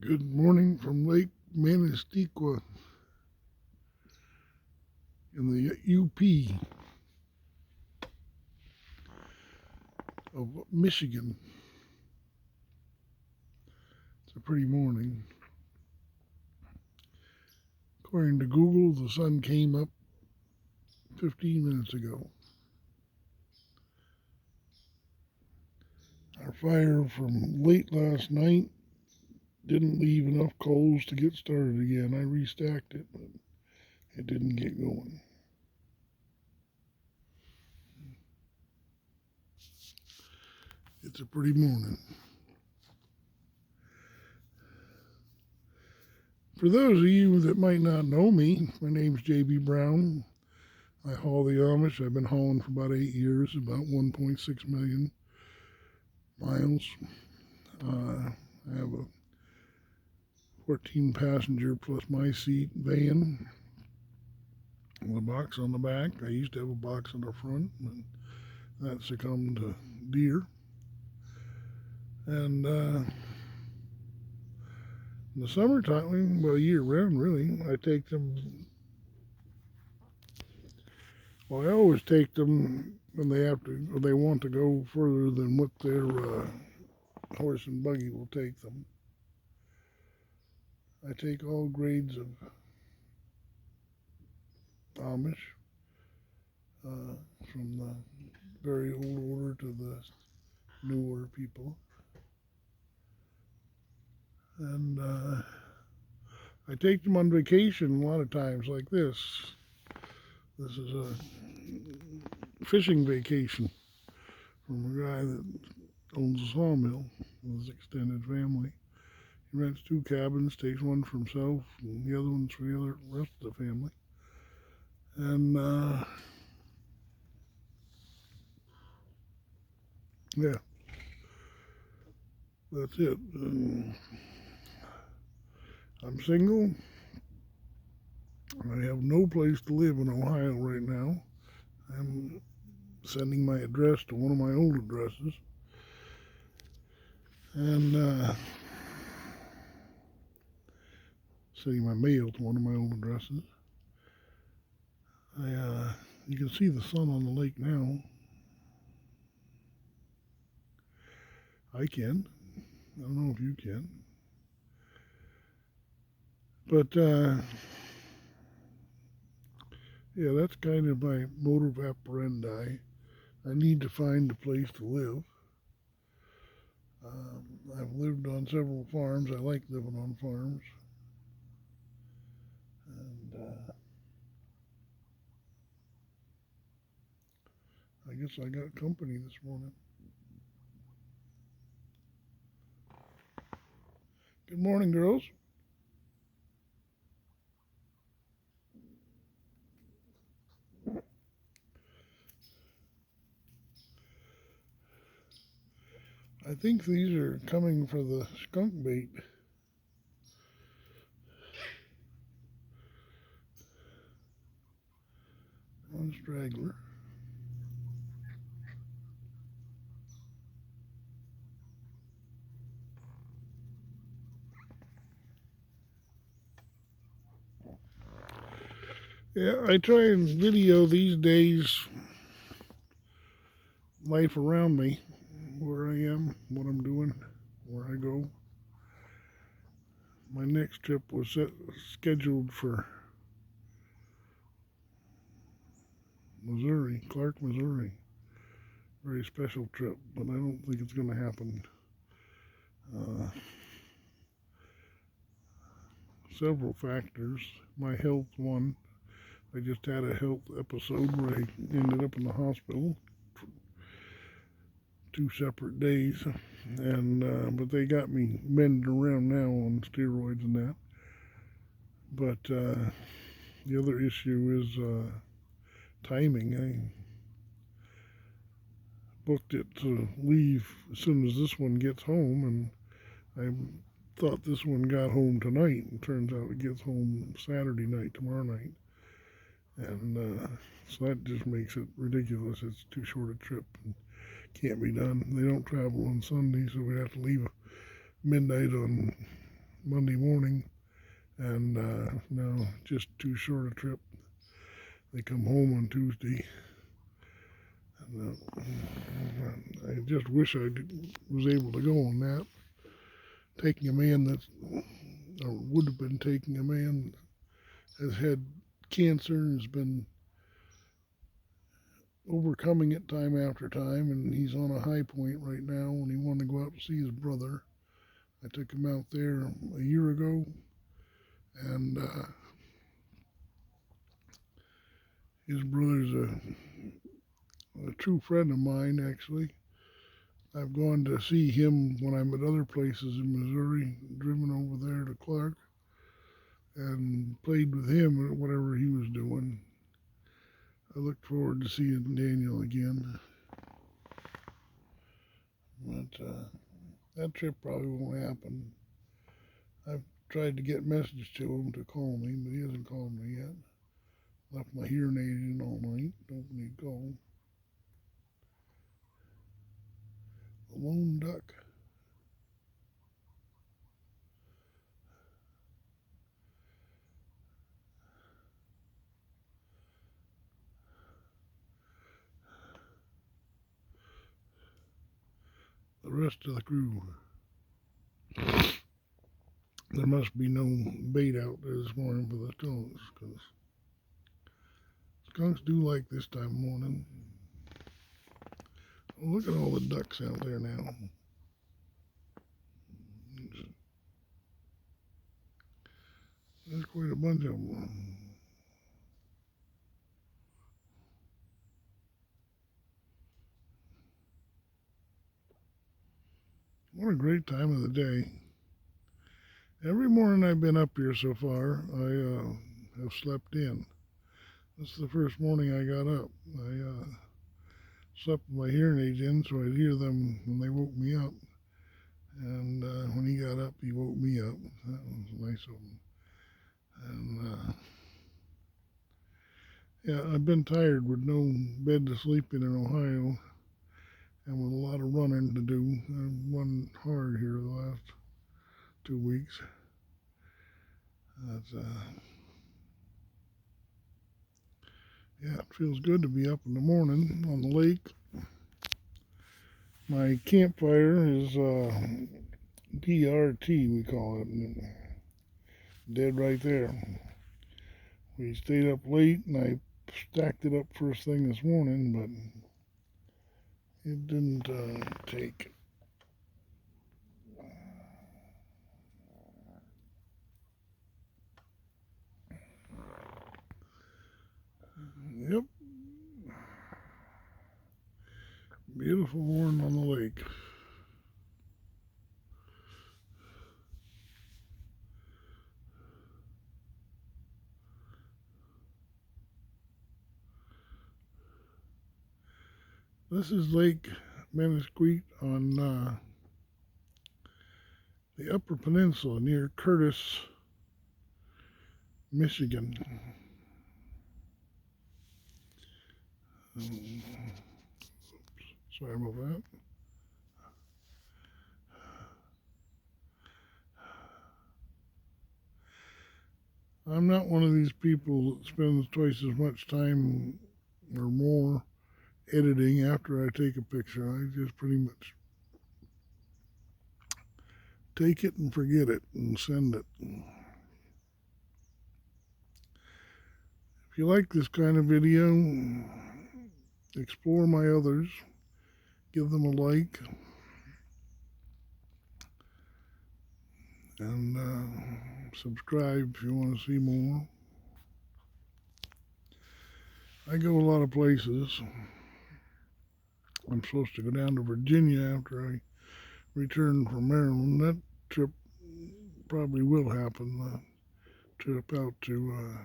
Good morning from Lake Manistee in the UP of Michigan. It's a pretty morning. According to Google, the sun came up 15 minutes ago. Our fire from late last night didn't leave enough coals to get started again. I restacked it, but it didn't get going. It's a pretty morning. For those of you that might not know me, my name's J.B. Brown. I haul the Amish. I've been hauling for about 8 years, about 1.6 million miles. I have a 14 passenger plus my seat van with a box on the back. I used to have a box on the front, but that succumbed to deer. And in the summertime, well, year round really, I take them. Well, I always take them when they want to go further than what their horse and buggy will take them. I take all grades of Amish, from the very old order to the newer people. And I take them on vacation a lot of times like this. This is a fishing vacation from a guy that owns a sawmill with his extended family. He rents 2 cabins, takes one for himself, and the other one's for the rest of the family. And yeah, that's it. I'm single. I have no place to live in Ohio right now. I'm sending my address to one of my old addresses. And sending my mail to one of my old addresses. You can see the sun on the lake now. I can. I don't know if you can. But yeah, that's kind of my modus operandi. I need to find a place to live. I've lived on several farms. I like living on farms. And I guess I got company this morning. Good morning, girls. I think these are coming for the skunk bait. One straggler. Yeah, I try and video these days life around me, where I am, what I'm doing, where I go. My next trip was scheduled for Missouri, Clark, Missouri. Very special trip, but I don't think it's going to happen. Several factors. My health, one. I just had a health episode where I ended up in the hospital 2 separate days, and but they got me mended around now on steroids and that. But the other issue is timing. I booked it to leave as soon as this one gets home, and I thought this one got home tonight, and turns out it gets home Saturday night, tomorrow night. And so that just makes it ridiculous. It's too short a trip and can't be done. They don't travel on Sunday, so we have to leave midnight on Monday morning, and now just too short a trip. They come home on Tuesday. And, I just wish I was able to go on that. Taking a man that would have been taking a man has had cancer and has been overcoming it time after time, and he's on a high point right now, and he wanted to go out and see his brother. I took him out there a year ago, and his brother's a true friend of mine, actually. I've gone to see him when I'm at other places in Missouri, driven over there to Clark, and played with him at whatever he was doing. I look forward to seeing Daniel again. But that trip probably won't happen. I've tried to get messages to him to call me, but he hasn't called me yet. Left my hearing aid in all night. Don't need to call. The lone duck. The rest of the crew. There must be no bait out there this morning for the skunks, because skunks do like this time of morning. Oh, look at all the ducks out there now. There's quite a bunch of them. What a great time of the day. Every morning I've been up here so far, I have slept in. This is the first morning I got up. I slept with my hearing aids in so I'd hear them when they woke me up. And when he got up, he woke me up. That was nice of him. And yeah, I've been tired with no bed to sleep in Ohio and with a lot of running to do. I've run hard here the last 2 weeks. That's, yeah, it feels good to be up in the morning on the lake. My campfire is DRT, we call it. Dead right there. We stayed up late and I stacked it up first thing this morning, but it didn't take. Yep. Beautiful morning on the lake. This is Lake Meniskweet on the Upper Peninsula near Curtis, Michigan. Sorry about that. I'm not one of these people that spends twice as much time or more editing after I take a picture. I just pretty much take it and forget it and send it. If you like this kind of video, explore my others, give them a like, and subscribe if you want to see more. I go a lot of places. I'm supposed to go down to Virginia after I return from Maryland. That trip probably will happen, the trip out to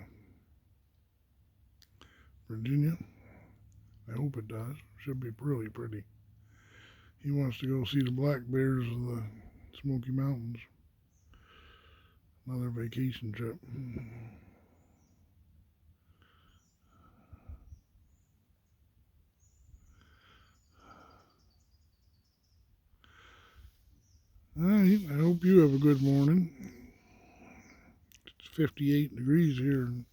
Virginia. I hope it does. Should be really pretty. He wants to go see the black bears of the Smoky Mountains. Another vacation trip. All right, I hope you have a good morning. 58 degrees here in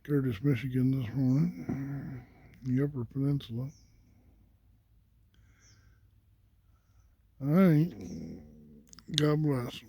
Curtis, Michigan this morning, the Upper Peninsula. All right. God bless.